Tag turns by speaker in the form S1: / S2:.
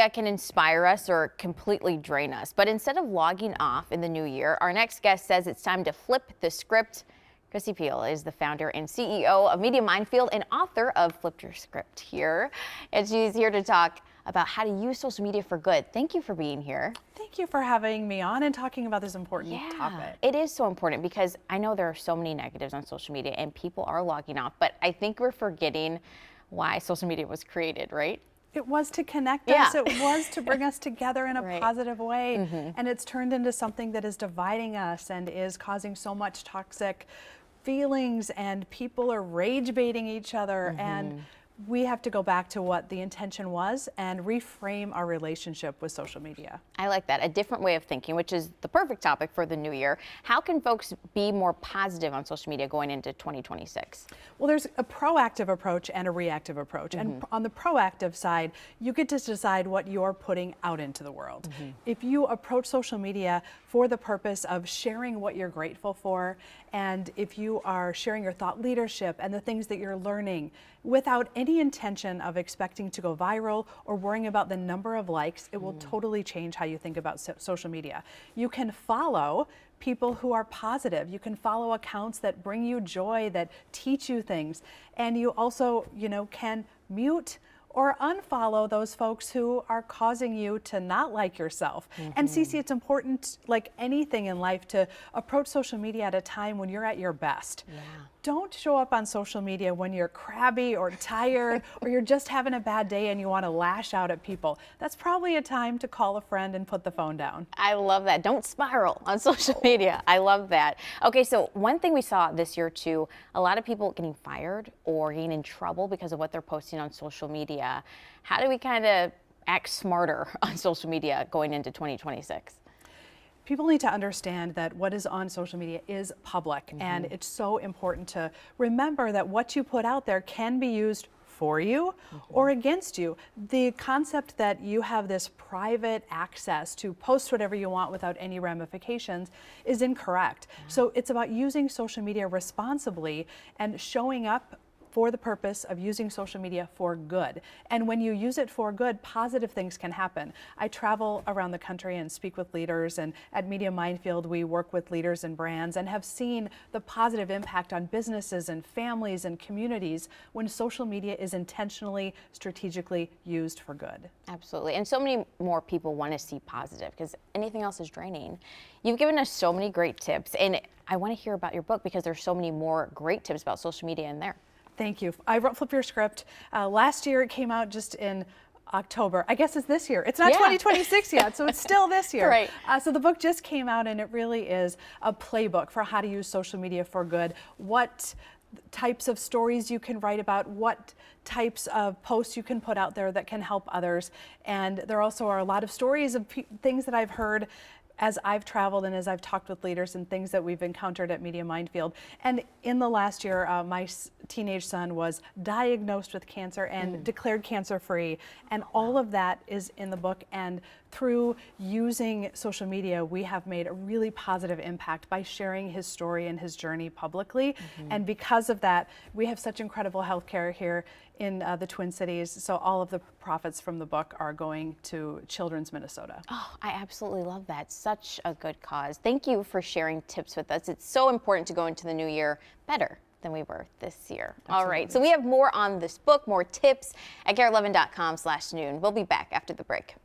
S1: That can inspire us or completely drain us. But instead of logging off in the new year, our next guest says it's time to flip the script. Chrissy Peel is the founder and CEO of Media Mindfield and author of Flip Your Script here. And she's here to talk about how to use social media for good. Thank you for being here.
S2: Thank you for having me on and talking about this important topic.
S1: It is so important because I know there are so many negatives on social media and people are logging off, but I think we're forgetting why social media was created, right?
S2: It was to connect us. It was to bring us together in a
S1: Right.
S2: positive way. And it's turned into something that is dividing us and is causing so much toxic feelings, and people are rage baiting each other. And we have to go back to what the intention was and reframe our relationship with social media.
S1: I like that. A different way of thinking, which is the perfect topic for the new year. How can folks be more positive on social media going into 2026?
S2: Well, there's a proactive approach and a reactive approach. And on the proactive side, you get to decide what you're putting out into the world. If you approach social media for the purpose of sharing what you're grateful for, and if you are sharing your thought leadership and the things that you're learning without any intention of expecting to go viral or worrying about the number of likes, it will totally change how you think about social media. You can follow people who are positive. You can follow accounts that bring you joy, that teach you things. And you also, can mute or unfollow those folks who are causing you to not like yourself. And Cece, it's important, like anything in life, to approach social media at a time when you're at your best. Don't show up on social media when you're crabby or tired or you're just having a bad day and you want to lash out at people. That's probably a time to call a friend and put the phone down.
S1: I love that. Don't spiral on social media. I love that. Okay, so one thing we saw this year too, a lot of people getting fired or getting in trouble because of what they're posting on social media. How do we kind of act smarter on social media going into 2026?
S2: People need to understand that what is on social media is public, and it's so important to remember that what you put out there can be used for you or against you. The concept that you have this private access to post whatever you want without any ramifications is incorrect. So it's about using social media responsibly and showing up for the purpose of using social media for good. And when you use it for good, positive things can happen. I travel around the country and speak with leaders, and at Media Mindfield we work with leaders and brands and have seen the positive impact on businesses and families and communities when social media is intentionally, strategically used for good.
S1: Absolutely. And so many more people want to see positive because anything else is draining. You've given us so many great tips, and I want to hear about your book because there's so many more great tips about social media in there.
S2: Thank you. I wrote Flip Your Script. Last year it came out just in October. I guess it's this year. It's not 2026 yet, so it's still this year.
S1: Right.
S2: So the book just came out, and it really is a playbook for how to use social media for good. What types of stories you can write about, what types of posts you can put out there that can help others. And there also are a lot of stories of things that I've heard as I've traveled and as I've talked with leaders and things that we've encountered at Media Mindfield. And in the last year, my teenage son was diagnosed with cancer and declared cancer-free. And all of that is in the book. And through using social media, we have made a really positive impact by sharing his story and his journey publicly. And because of that, we have such incredible healthcare here in the Twin Cities. So all of the profits from the book are going to Children's Minnesota.
S1: Oh, I absolutely love that. Such a good cause. Thank you for sharing tips with us. It's so important to go into the new year better than we were this year.
S2: Absolutely.
S1: All right, so we have more on this book, more tips at KARE11.com/noon. We'll be back after the break.